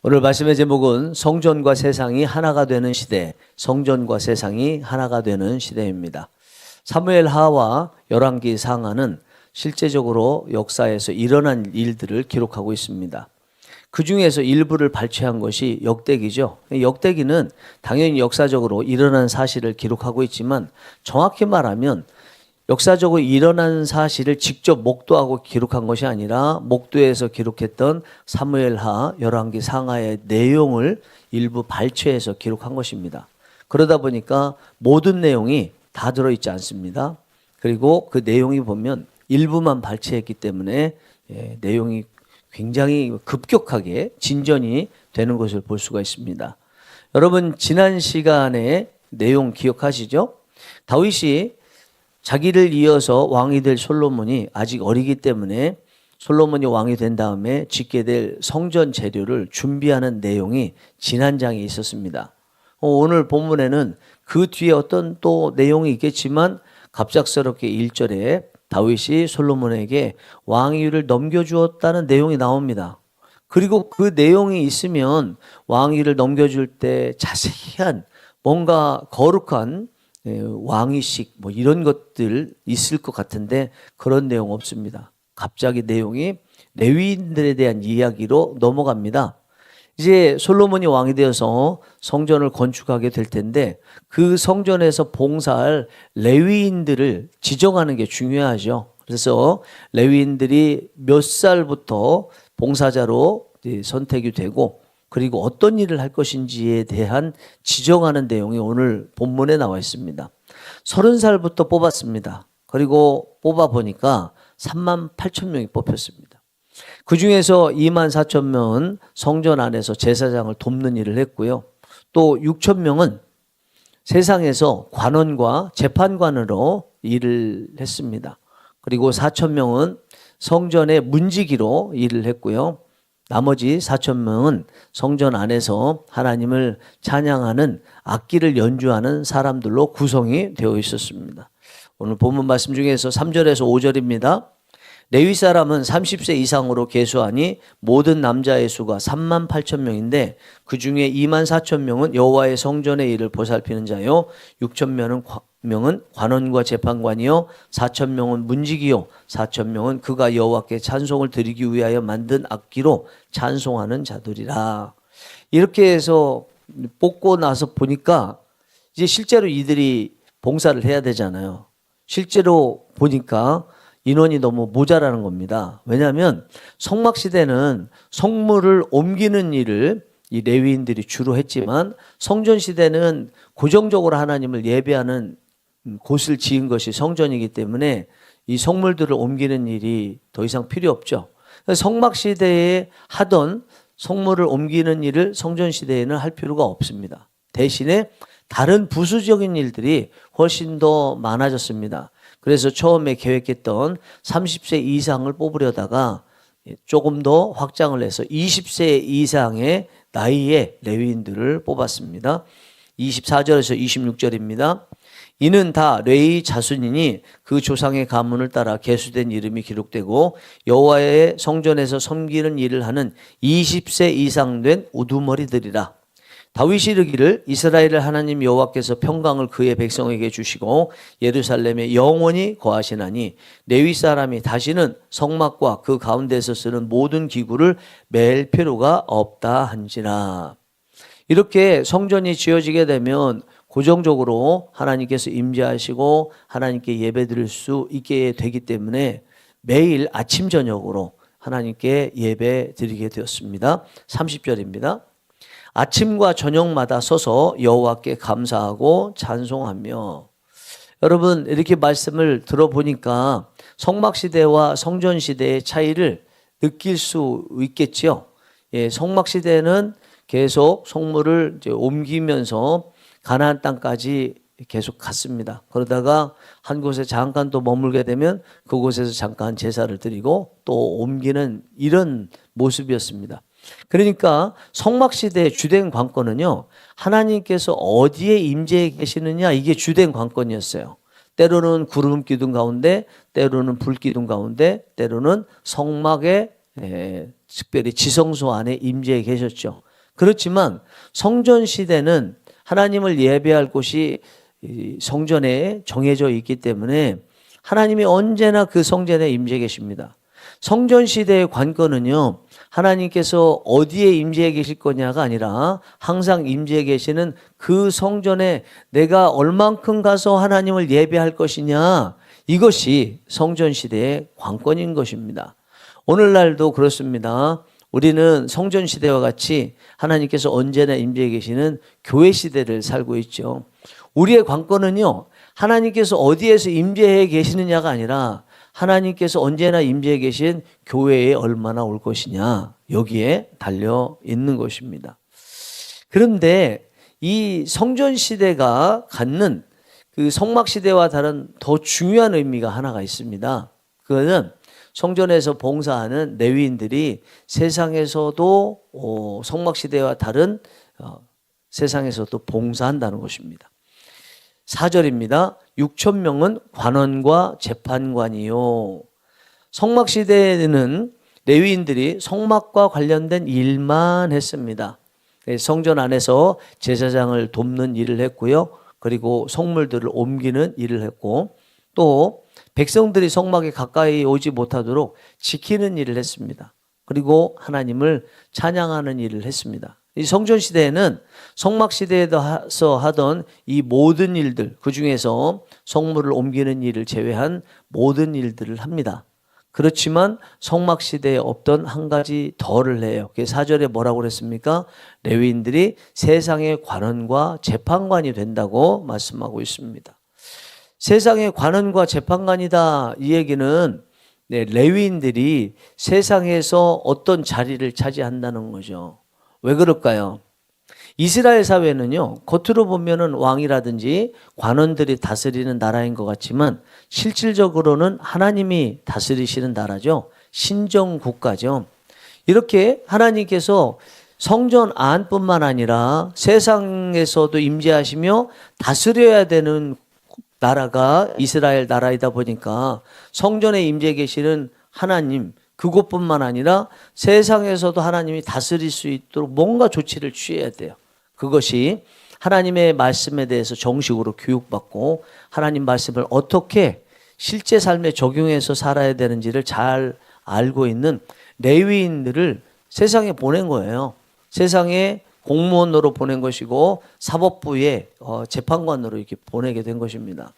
오늘 말씀의 제목은 성전과 세상이 하나가 되는 시대, 성전과 세상이 하나가 되는 시대입니다. 사무엘 하와 열왕기 상하는 실제적으로 역사에서 일어난 일들을 기록하고 있습니다. 그 중에서 일부를 발췌한 것이 역대기죠. 역대기는 당연히 역사적으로 일어난 사실을 기록하고 있지만 정확히 말하면 역사적으로 일어난 사실을 직접 목도하고 기록한 것이 아니라 목도에서 기록했던 사무엘하, 열왕기 상하의 내용을 일부 발췌해서 기록한 것입니다. 그러다 보니까 모든 내용이 다 들어있지 않습니다. 그리고 그 내용이 보면 일부만 발췌했기 때문에 내용이 굉장히 급격하게 진전이 되는 것을 볼 수가 있습니다. 여러분, 지난 시간에 내용 기억하시죠? 다윗이 자기를 이어서 왕이 될 솔로몬이 아직 어리기 때문에 솔로몬이 왕이 된 다음에 짓게 될 성전 재료를 준비하는 내용이 지난 장에 있었습니다. 오늘 본문에는 그 뒤에 어떤 또 내용이 있겠지만 갑작스럽게 1절에 다윗이 솔로몬에게 왕위를 넘겨주었다는 내용이 나옵니다. 그리고 그 내용이 있으면 왕위를 넘겨줄 때 자세한 뭔가 거룩한 왕위식 뭐 이런 것들 있을 것 같은데 그런 내용 없습니다. 갑자기 내용이 레위인들에 대한 이야기로 넘어갑니다. 이제 솔로몬이 왕이 되어서 성전을 건축하게 될 텐데 그 성전에서 봉사할 레위인들을 지정하는 게 중요하죠. 그래서 레위인들이 몇 살부터 봉사자로 선택이 되고 그리고 어떤 일을 할 것인지에 대한 지정하는 내용이 오늘 본문에 나와 있습니다. 30살부터 뽑았습니다. 그리고 뽑아보니까 38,000명이 뽑혔습니다. 그 중에서 24,000명은 성전 안에서 제사장을 돕는 일을 했고요. 또 6,000명은 세상에서 관원과 재판관으로 일을 했습니다. 그리고 4,000명은 성전의 문지기로 일을 했고요. 나머지 4,000명은 성전 안에서 하나님을 찬양하는 악기를 연주하는 사람들로 구성이 되어 있었습니다. 오늘 본문 말씀 중에서 3절에서 5절입니다. 레위 사람은 30세 이상으로 계수하니 모든 남자의 수가 38,000명인데 그 중에 24,000명은 여호와의 성전의 일을 보살피는 자요 6,000명은 관원과 재판관이요 4,000명은 문지기요 4,000명은 그가 여호와께 찬송을 드리기 위하여 만든 악기로 찬송하는 자들이라. 이렇게 해서 뽑고 나서 보니까 이제 실제로 이들이 봉사를 해야 되잖아요. 실제로 보니까 인원이 너무 모자라는 겁니다. 왜냐하면 성막시대는 성물을 옮기는 일을 이 레위인들이 주로 했지만 성전시대는 고정적으로 하나님을 예배하는 곳을 지은 것이 성전이기 때문에 이 성물들을 옮기는 일이 더 이상 필요 없죠. 성막시대에 하던 성물을 옮기는 일을 성전시대에는 할 필요가 없습니다. 대신에 다른 부수적인 일들이 훨씬 더 많아졌습니다. 그래서 처음에 계획했던 30세 이상을 뽑으려다가 조금 더 확장을 해서 20세 이상의 나이의 레위인들을 뽑았습니다. 24절에서 26절입니다. 이는 다 레위 자손이니 그 조상의 가문을 따라 계수된 이름이 기록되고 여호와의 성전에서 섬기는 일을 하는 20세 이상 된 우두머리들이라. 다윗이 이르기를 이스라엘의 하나님 여호와께서 평강을 그의 백성에게 주시고 예루살렘에 영원히 거하시나니 레위 사람이 다시는 성막과 그 가운데서 쓰는 모든 기구를 맬 필요가 없다 한지라. 이렇게 성전이 지어지게 되면 고정적으로 하나님께서 임재하시고 하나님께 예배드릴 수 있게 되기 때문에 매일 아침 저녁으로 하나님께 예배 드리게 되었습니다. 30절입니다. 아침과 저녁마다 서서 여호와께 감사하고 찬송하며. 여러분, 이렇게 말씀을 들어보니까 성막시대와 성전시대의 차이를 느낄 수 있겠죠. 성막시대는 계속 성물을 이제 옮기면서 가나안 땅까지 계속 갔습니다. 그러다가 한 곳에 잠깐 또 머물게 되면 그곳에서 잠깐 제사를 드리고 또 옮기는 이런 모습이었습니다. 그러니까 성막시대의 주된 관건은요, 하나님께서 어디에 임재해 계시느냐, 이게 주된 관건이었어요. 때로는 구름 기둥 가운데, 때로는 불 기둥 가운데, 때로는 성막의 특별히 지성소 안에 임재해 계셨죠. 그렇지만 성전 시대는 하나님을 예배할 곳이 이 성전에 정해져 있기 때문에 하나님이 언제나 그 성전에 임재 계십니다. 성전 시대의 관건은요, 하나님께서 어디에 임재해 계실 거냐가 아니라 항상 임재해 계시는 그 성전에 내가 얼만큼 가서 하나님을 예배할 것이냐, 이것이 성전 시대의 관건인 것입니다. 오늘날도 그렇습니다. 우리는 성전 시대와 같이 하나님께서 언제나 임재해 계시는 교회 시대를 살고 있죠. 우리의 관건은요, 하나님께서 어디에서 임재해 계시느냐가 아니라 하나님께서 언제나 임재해 계신 교회에 얼마나 올 것이냐, 여기에 달려 있는 것입니다. 그런데 이 성전 시대가 갖는 그 성막 시대와 다른 더 중요한 의미가 하나가 있습니다. 그거는 성전에서 봉사하는 레위인들이 세상에서도 성막 시대와 다른 세상에서도 봉사한다는 것입니다. 4절입니다. 6,000명은 관원과 재판관이요. 성막 시대에는 레위인들이 성막과 관련된 일만 했습니다. 성전 안에서 제사장을 돕는 일을 했고요. 그리고 성물들을 옮기는 일을 했고, 또 백성들이 성막에 가까이 오지 못하도록 지키는 일을 했습니다. 그리고 하나님을 찬양하는 일을 했습니다. 이 성전 시대에는 성막 시대에서 하던 이 모든 일들, 그 중에서 성물을 옮기는 일을 제외한 모든 일들을 합니다. 그렇지만 성막 시대에 없던 한 가지 더를 해요. 4절에 뭐라고 그랬습니까? 레위인들이 세상의 관원과 재판관이 된다고 말씀하고 있습니다. 세상의 관원과 재판관이다, 이 얘기는 레위인들이 세상에서 어떤 자리를 차지한다는 거죠. 왜 그럴까요? 이스라엘 사회는요, 겉으로 보면은 왕이라든지 관원들이 다스리는 나라인 것 같지만 실질적으로는 하나님이 다스리시는 나라죠. 신정 국가죠. 이렇게 하나님께서 성전 안뿐만 아니라 세상에서도 임재하시며 다스려야 되는 나라가 이스라엘 나라이다 보니까 성전에 임재 계시는 하나님, 그것뿐만 아니라 세상에서도 하나님이 다스릴 수 있도록 뭔가 조치를 취해야 돼요. 그것이 하나님의 말씀에 대해서 정식으로 교육받고 하나님 말씀을 어떻게 실제 삶에 적용해서 살아야 되는지를 잘 알고 있는 레위인들을 세상에 보낸 거예요. 세상에 공무원으로 보낸 것이고 사법부의 재판관으로 이렇게 보내게 된 것입니다.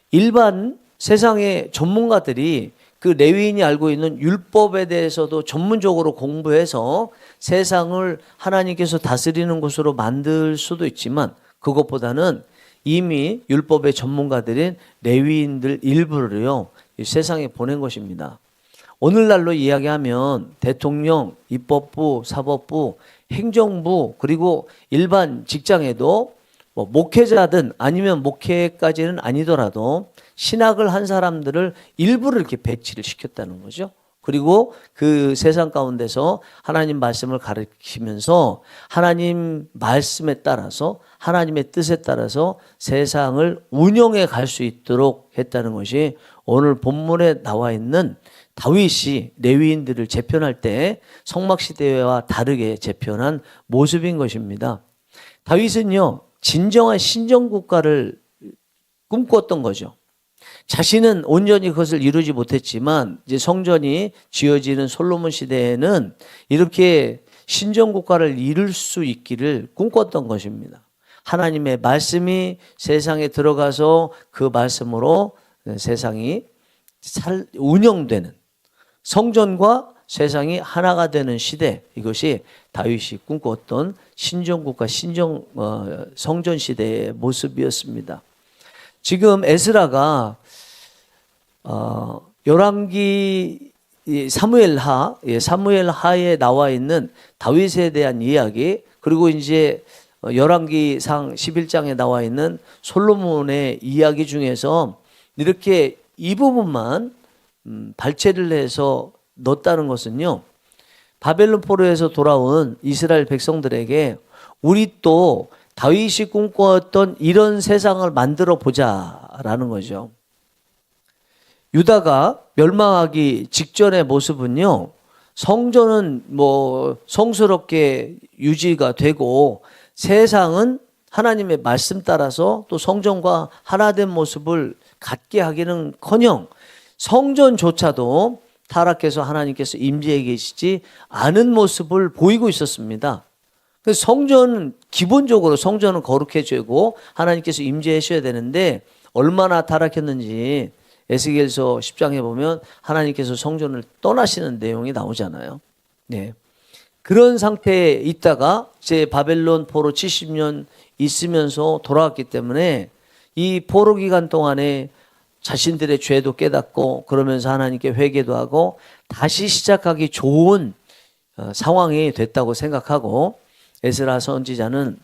일반 세상의 전문가들이 그 레위인이 알고 있는 율법에 대해서도 전문적으로 공부해서 세상을 하나님께서 다스리는 곳으로 만들 수도 있지만, 그것보다는 이미 율법의 전문가들인 레위인들 일부를요, 세상에 보낸 것입니다. 오늘날로 이야기하면 대통령, 입법부, 사법부, 행정부, 그리고 일반 직장에도 목회자든 아니면 목회까지는 아니더라도 신학을 한 사람들을 일부를 이렇게 배치를 시켰다는 거죠. 그리고 그 세상 가운데서 하나님 말씀을 가르치면서 하나님 말씀에 따라서 하나님의 뜻에 따라서 세상을 운영해 갈 수 있도록 했다는 것이 오늘 본문에 나와 있는 다윗이 레위인들을 재편할 때 성막 시대와 다르게 재편한 모습인 것입니다. 다윗은요, 진정한 신정 국가를 꿈꿨던 거죠. 자신은 온전히 그것을 이루지 못했지만 이제 성전이 지어지는 솔로몬 시대에는 이렇게 신정 국가를 이룰 수 있기를 꿈꿨던 것입니다. 하나님의 말씀이 세상에 들어가서 그 말씀으로 세상이 운영되는, 성전과 세상이 하나가 되는 시대, 이것이 다윗이 꿈꿨던 신정국가, 성전 시대의 모습이었습니다. 지금 에스라가 열왕기 사무엘하에 나와 있는 다윗에 대한 이야기, 그리고 이제 열왕기상 11장에 나와 있는 솔로몬의 이야기 중에서 이렇게 이 부분만 발췌를 해서 넣었다는 것은요, 바벨론 포로에서 돌아온 이스라엘 백성들에게 우리 또 다윗이 꿈꿨던 이런 세상을 만들어 보자라는 거죠. 유다가 멸망하기 직전의 모습은요, 성전은 뭐 성스럽게 유지가 되고 세상은 하나님의 말씀 따라서 또 성전과 하나된 모습을 갖게 하기는커녕 성전조차도 타락해서 하나님께서 임재해 계시지 않은 모습을 보이고 있었습니다. 그래서 성전은 기본적으로 성전은 거룩해지고 하나님께서 임재하셔야 되는데 얼마나 타락했는지 에스겔서 10장에 보면 하나님께서 성전을 떠나시는 내용이 나오잖아요. 네. 그런 상태에 있다가 이제 바벨론 포로 70년 있으면서 돌아왔기 때문에 이 포로 기간 동안에 자신들의 죄도 깨닫고 그러면서 하나님께 회개도 하고 다시 시작하기 좋은 상황이 됐다고 생각하고 에스라 선지자는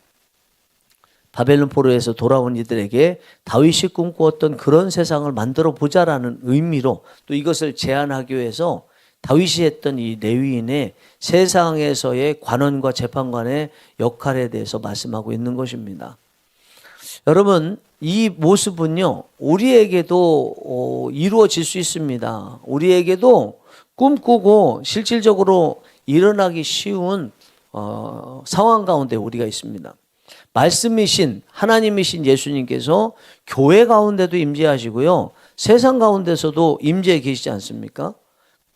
바벨론 포로에서 돌아온 이들에게 다윗이 꿈꾸었던 그런 세상을 만들어 보자라는 의미로 또 이것을 제안하기 위해서 다윗이 했던 이 레위인의 세상에서의 관원과 재판관의 역할에 대해서 말씀하고 있는 것입니다. 여러분, 이 모습은요, 우리에게도 이루어질 수 있습니다. 우리에게도 꿈꾸고 실질적으로 일어나기 쉬운 상황 가운데 우리가 있습니다. 말씀이신 하나님이신 예수님께서 교회 가운데도 임재하시고요, 세상 가운데서도 임재해 계시지 않습니까?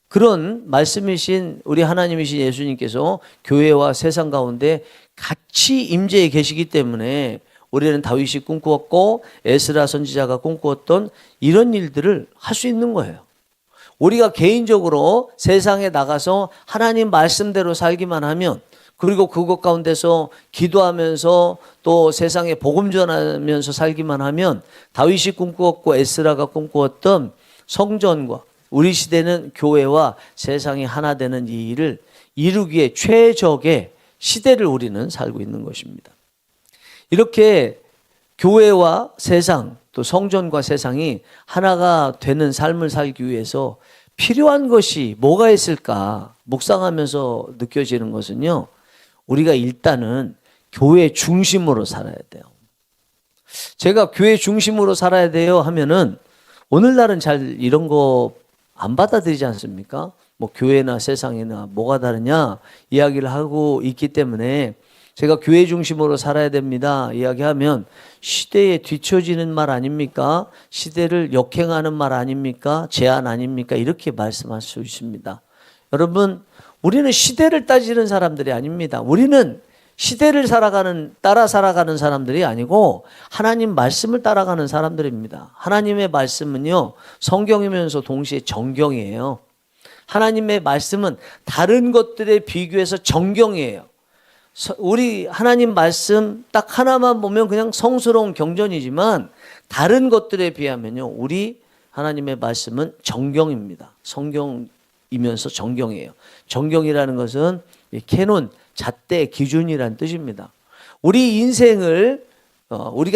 그런 말씀이신 우리 하나님이신 예수님께서 교회와 세상 가운데 같이 임재해 계시기 때문에 우리는 다윗이 꿈꾸었고 에스라 선지자가 꿈꾸었던 이런 일들을 할 수 있는 거예요. 우리가 개인적으로 세상에 나가서 하나님 말씀대로 살기만 하면, 그리고 그것 가운데서 기도하면서 또 세상에 복음 전하면서 살기만 하면 다윗이 꿈꾸었고 에스라가 꿈꾸었던 성전과 우리 시대는 교회와 세상이 하나 되는 이 일을 이루기에 최적의 시대를 우리는 살고 있는 것입니다. 이렇게 교회와 세상 또 성전과 세상이 하나가 되는 삶을 살기 위해서 필요한 것이 뭐가 있을까 묵상하면서 느껴지는 것은요, 우리가 일단은 교회 중심으로 살아야 돼요. 제가 교회 중심으로 살아야 돼요 하면은 오늘날은 잘 이런 거 안 받아들이지 않습니까? 뭐 교회나 세상이나 뭐가 다르냐 이야기를 하고 있기 때문에 제가 교회 중심으로 살아야 됩니다 이야기하면 시대에 뒤처지는 말 아닙니까? 시대를 역행하는 말 아닙니까? 제안 아닙니까? 이렇게 말씀할 수 있습니다. 여러분, 우리는 시대를 따지는 사람들이 아닙니다. 우리는 시대를 따라 살아가는 사람들이 아니고 하나님 말씀을 따라가는 사람들입니다. 하나님의 말씀은요, 성경이면서 동시에 정경이에요. 하나님의 말씀은 다른 것들에 비교해서 정경이에요. 우리 하나님 말씀 딱 하나만 보면 그냥 성스러운 경전이지만 다른 것들에 비하면요, 우리 하나님의 말씀은 정경입니다. 성경이면서 정경이에요. 정경이라는 것은 캐논, 잣대, 기준이라는 뜻입니다. 우리가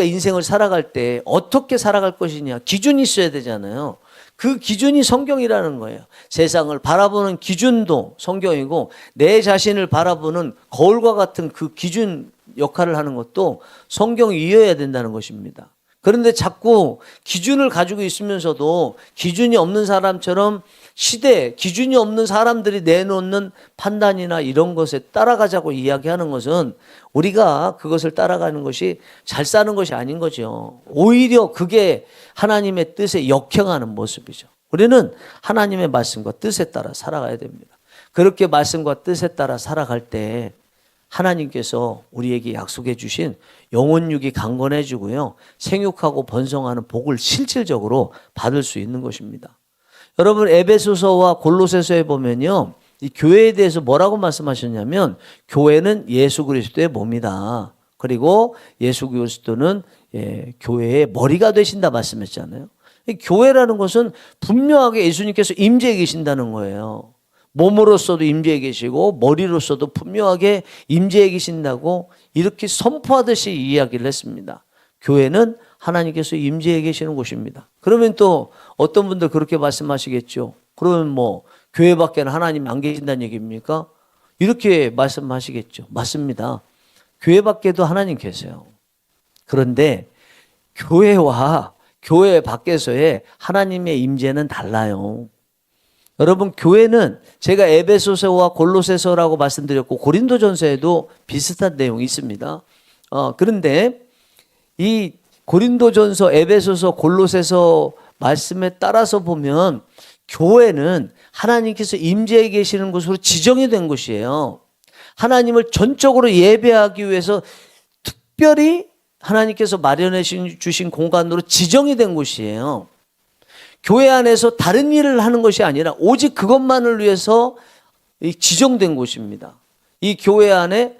인생을 살아갈 때 어떻게 살아갈 것이냐 기준이 있어야 되잖아요. 그 기준이 성경이라는 거예요. 세상을 바라보는 기준도 성경이고 내 자신을 바라보는 거울과 같은 그 기준 역할을 하는 것도 성경이어야 된다는 것입니다. 그런데 자꾸 기준을 가지고 있으면서도 기준이 없는 사람처럼 시대, 기준이 없는 사람들이 내놓는 판단이나 이런 것에 따라가자고 이야기하는 것은 우리가 그것을 따라가는 것이 잘 사는 것이 아닌 거죠. 오히려 그게 하나님의 뜻에 역행하는 모습이죠. 우리는 하나님의 말씀과 뜻에 따라 살아가야 됩니다. 그렇게 말씀과 뜻에 따라 살아갈 때 하나님께서 우리에게 약속해 주신 영혼육이 강건해지고요, 생육하고 번성하는 복을 실질적으로 받을 수 있는 것입니다. 여러분, 에베소서와 골로새서에 보면요, 이 교회에 대해서 뭐라고 말씀하셨냐면 교회는 예수 그리스도의 몸이다. 그리고 예수 그리스도는 교회의 머리가 되신다 말씀했잖아요. 교회라는 것은 분명하게 예수님께서 임재해 계신다는 거예요. 몸으로서도 임재해 계시고 머리로서도 분명하게 임재해 계신다고 이렇게 선포하듯이 이야기를 했습니다. 교회는 하나님께서 임재해 계시는 곳입니다. 그러면 또 어떤 분들 그렇게 말씀하시겠죠. 그러면 뭐 교회 밖에는 하나님 안 계신다는 얘기입니까? 이렇게 말씀하시겠죠. 맞습니다. 교회 밖에도 하나님 계세요. 그런데 교회와 교회 밖에서의 하나님의 임재는 달라요. 여러분, 교회는 제가 에베소서와 골로새서라고 말씀드렸고 고린도전서에도 비슷한 내용이 있습니다. 그런데 이 고린도전서, 에베소서, 골로새서 말씀에 따라서 보면 교회는 하나님께서 임재해 계시는 곳으로 지정이 된 곳이에요. 하나님을 전적으로 예배하기 위해서 특별히 하나님께서 마련해 주신 공간으로 지정이 된 곳이에요. 교회 안에서 다른 일을 하는 것이 아니라 오직 그것만을 위해서 지정된 곳입니다. 이 교회 안에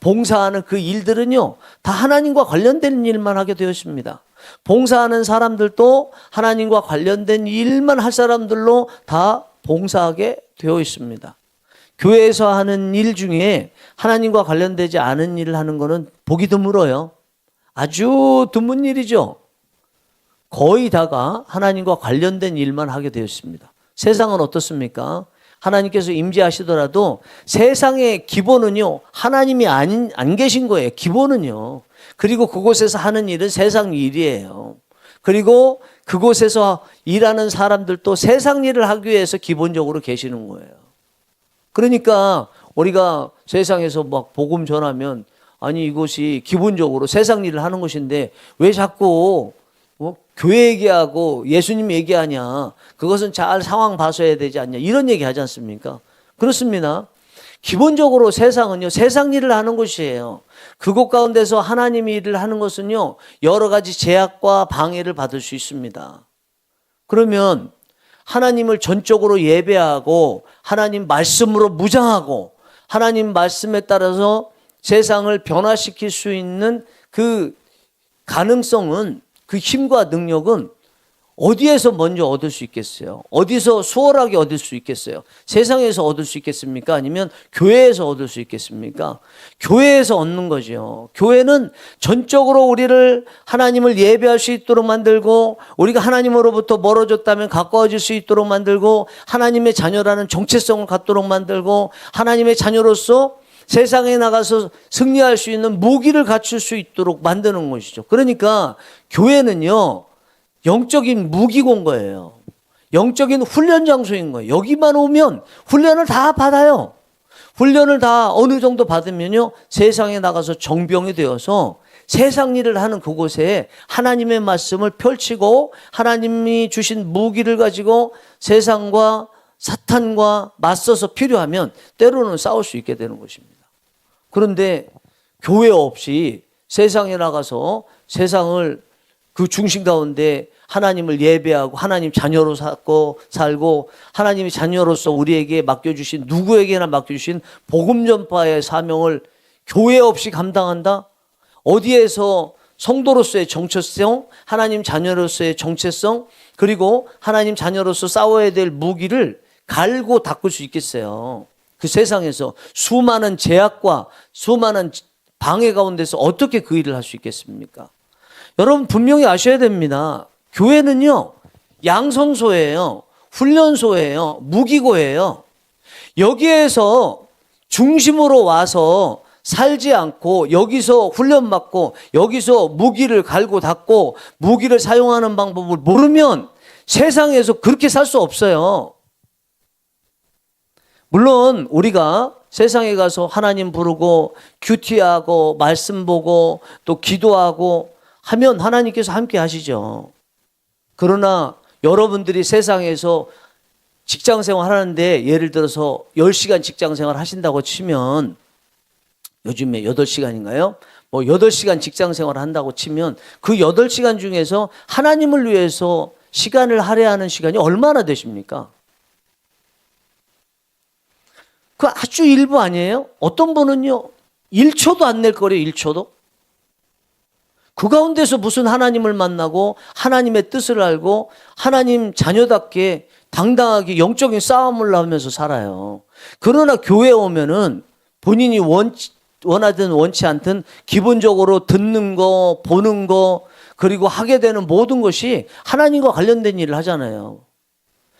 봉사하는 그 일들은요, 다 하나님과 관련된 일만 하게 되었습니다. 봉사하는 사람들도 하나님과 관련된 일만 할 사람들로 다 봉사하게 되어 있습니다. 교회에서 하는 일 중에 하나님과 관련되지 않은 일을 하는 것은 보기 드물어요. 아주 드문 일이죠. 거의 다가 하나님과 관련된 일만 하게 되었습니다. 세상은 어떻습니까? 하나님께서 임재하시더라도 세상의 기본은요, 하나님이 안 계신 거예요. 기본은요. 그리고 그곳에서 하는 일은 세상 일이에요. 그리고 그곳에서 일하는 사람들도 세상 일을 하기 위해서 기본적으로 계시는 거예요. 그러니까 우리가 세상에서 막 복음 전하면 아니 이것이 기본적으로 세상 일을 하는 것인데 왜 자꾸 교회 얘기하고 예수님 얘기하냐. 그것은 잘 상황 봐서 해야 되지 않냐. 이런 얘기 하지 않습니까? 그렇습니다. 기본적으로 세상은요, 세상 일을 하는 곳이에요. 그곳 가운데서 하나님 일을 하는 것은요, 여러 가지 제약과 방해를 받을 수 있습니다. 그러면 하나님을 전적으로 예배하고 하나님 말씀으로 무장하고 하나님 말씀에 따라서 세상을 변화시킬 수 있는 그 가능성은, 그 힘과 능력은 어디에서 먼저 얻을 수 있겠어요? 어디서 수월하게 얻을 수 있겠어요? 세상에서 얻을 수 있겠습니까? 아니면 교회에서 얻을 수 있겠습니까? 교회에서 얻는 거죠. 교회는 전적으로 우리를 하나님을 예배할 수 있도록 만들고, 우리가 하나님으로부터 멀어졌다면 가까워질 수 있도록 만들고, 하나님의 자녀라는 정체성을 갖도록 만들고, 하나님의 자녀로서 세상에 나가서 승리할 수 있는 무기를 갖출 수 있도록 만드는 것이죠. 그러니까 교회는요, 영적인 무기고인 거예요. 영적인 훈련 장소인 거예요. 여기만 오면 훈련을 다 받아요. 훈련을 다 어느 정도 받으면요, 세상에 나가서 정병이 되어서 세상 일을 하는 그곳에 하나님의 말씀을 펼치고 하나님이 주신 무기를 가지고 세상과 사탄과 맞서서 필요하면 때로는 싸울 수 있게 되는 것입니다. 그런데 교회 없이 세상에 나가서 세상을 그 중심 가운데 하나님을 예배하고 하나님 자녀로 살고 하나님의 자녀로서 우리에게 맡겨주신, 누구에게나 맡겨주신 복음 전파의 사명을 교회 없이 감당한다? 어디에서 성도로서의 정체성, 하나님 자녀로서의 정체성, 그리고 하나님 자녀로서 싸워야 될 무기를 갈고 닦을 수 있겠어요? 그 세상에서 수많은 제약과 수많은 방해 가운데서 어떻게 그 일을 할 수 있겠습니까? 여러분 분명히 아셔야 됩니다. 교회는요, 양성소예요. 훈련소예요. 무기고예요. 여기에서 중심으로 와서 살지 않고 여기서 훈련받고 여기서 무기를 갈고 닦고 무기를 사용하는 방법을 모르면 세상에서 그렇게 살 수 없어요. 물론 우리가 세상에 가서 하나님 부르고 큐티하고 말씀 보고 또 기도하고 하면 하나님께서 함께 하시죠. 그러나 여러분들이 세상에서 직장생활 하는데 예를 들어서 10시간 직장생활 하신다고 치면, 요즘에 8시간인가요? 8시간 직장생활 한다고 치면 그 8시간 중에서 하나님을 위해서 시간을 할애하는 시간이 얼마나 되십니까? 그 아주 일부 아니에요? 어떤 분은요, 1초도 안 낼 거래요, 1초도. 그 가운데서 무슨 하나님을 만나고 하나님의 뜻을 알고 하나님 자녀답게 당당하게 영적인 싸움을 하면서 살아요. 그러나 교회에 오면은 본인이 원하든 원치 않든 기본적으로 듣는 거, 보는 거, 그리고 하게 되는 모든 것이 하나님과 관련된 일을 하잖아요.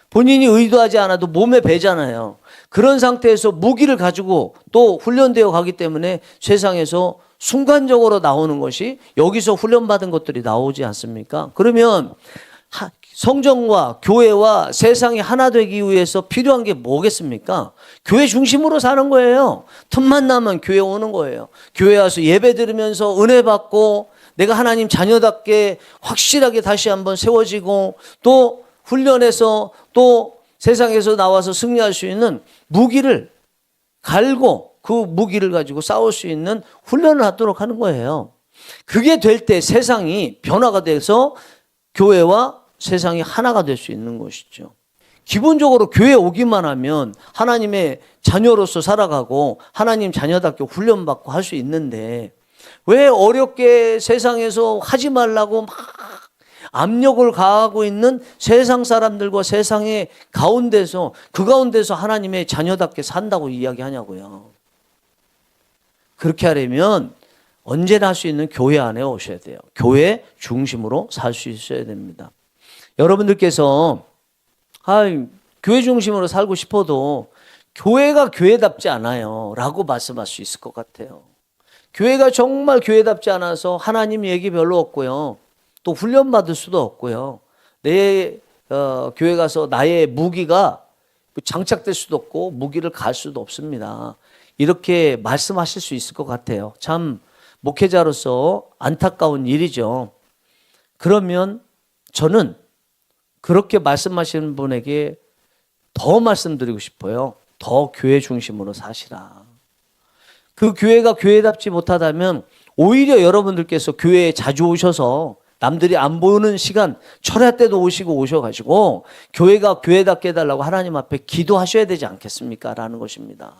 본인이 의도하지 않아도 몸에 배잖아요. 그런 상태에서 무기를 가지고 또 훈련되어 가기 때문에 세상에서 순간적으로 나오는 것이 여기서 훈련받은 것들이 나오지 않습니까? 그러면 성전과 교회와 세상이 하나 되기 위해서 필요한 게 뭐겠습니까? 교회 중심으로 사는 거예요. 틈만 나면 교회 오는 거예요. 교회 와서 예배 드리면서 은혜 받고 내가 하나님 자녀답게 확실하게 다시 한번 세워지고 또 훈련해서 또 세상에서 나와서 승리할 수 있는 무기를 갈고 그 무기를 가지고 싸울 수 있는 훈련을 하도록 하는 거예요. 그게 될 때 세상이 변화가 돼서 교회와 세상이 하나가 될 수 있는 것이죠. 기본적으로 교회 오기만 하면 하나님의 자녀로서 살아가고 하나님 자녀답게 훈련받고 할 수 있는데 왜 어렵게 세상에서 하지 말라고 막 압력을 가하고 있는 세상 사람들과 세상의 가운데서 그 가운데서 하나님의 자녀답게 산다고 이야기하냐고요. 그렇게 하려면 언제나 할 수 있는 교회 안에 오셔야 돼요. 교회 중심으로 살 수 있어야 됩니다. 여러분들께서 교회 중심으로 살고 싶어도 교회가 교회답지 않아요 라고 말씀할 수 있을 것 같아요. 교회가 정말 교회답지 않아서 하나님 얘기 별로 없고요. 또 훈련받을 수도 없고요. 내 교회 가서 나의 무기가 장착될 수도 없고 무기를 갈 수도 없습니다. 이렇게 말씀하실 수 있을 것 같아요. 참 목회자로서 안타까운 일이죠. 그러면 저는 그렇게 말씀하시는 분에게 더 말씀드리고 싶어요. 더 교회 중심으로 사시라. 그 교회가 교회답지 못하다면 오히려 여러분들께서 교회에 자주 오셔서 남들이 안 보는 시간 철야 때도 오셔가지고 교회가 교회답게 해달라고 하나님 앞에 기도하셔야 되지 않겠습니까? 라는 것입니다.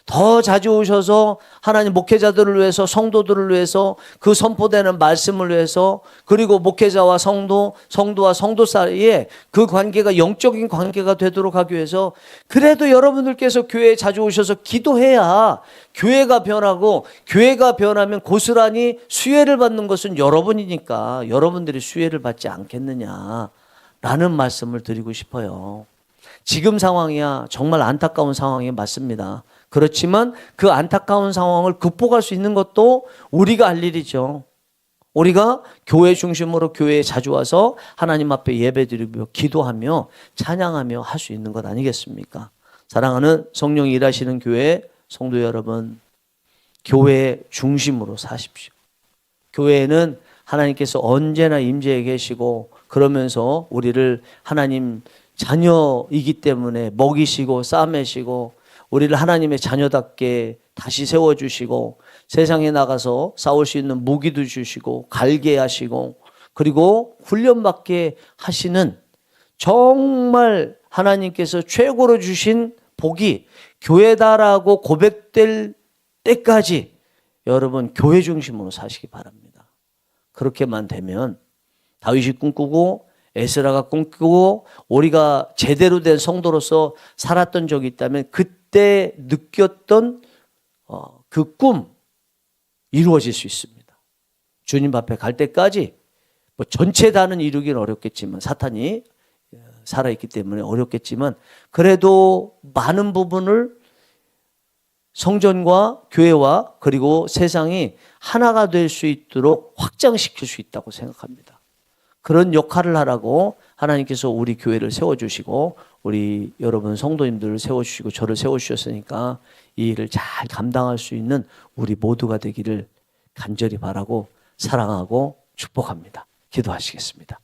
더 자주 오셔서 하나님 목회자들을 위해서 성도들을 위해서 그 선포되는 말씀을 위해서 그리고 목회자와 성도와 성도 사이에 그 관계가 영적인 관계가 되도록 하기 위해서 그래도 여러분들께서 교회에 자주 오셔서 기도해야 교회가 변하고 교회가 변하면 고스란히 수혜를 받는 것은 여러분이니까 여러분들이 수혜를 받지 않겠느냐라는 말씀을 드리고 싶어요. 지금 상황이야 정말 안타까운 상황이 맞습니다. 그렇지만 그 안타까운 상황을 극복할 수 있는 것도 우리가 할 일이죠. 우리가 교회 중심으로 교회에 자주 와서 하나님 앞에 예배드리며 기도하며 찬양하며 할 수 있는 것 아니겠습니까? 사랑하는 성령이 일하시는 교회 성도 여러분, 교회 중심으로 사십시오. 교회에는 하나님께서 언제나 임재해 계시고 그러면서 우리를 하나님 자녀이기 때문에 먹이시고 싸매시고 우리를 하나님의 자녀답게 다시 세워주시고 세상에 나가서 싸울 수 있는 무기도 주시고 갈게 하시고 그리고 훈련받게 하시는 정말 하나님께서 최고로 주신 복이 교회다라고 고백될 때까지 여러분 교회 중심으로 사시기 바랍니다. 그렇게만 되면 다윗이 꿈꾸고 에스라가 꿈꾸고 우리가 제대로 된 성도로서 살았던 적이 있다면 그때 느꼈던 그 꿈 이루어질 수 있습니다. 주님 앞에 갈 때까지 뭐 전체 다는 이루기는 어렵겠지만 사탄이 살아있기 때문에 어렵겠지만 그래도 많은 부분을 성전과 교회와 그리고 세상이 하나가 될 수 있도록 확장시킬 수 있다고 생각합니다. 그런 역할을 하라고 하나님께서 우리 교회를 세워주시고 우리 여러분 성도님들을 세워주시고 저를 세워주셨으니까 이 일을 잘 감당할 수 있는 우리 모두가 되기를 간절히 바라고 사랑하고 축복합니다. 기도하시겠습니다.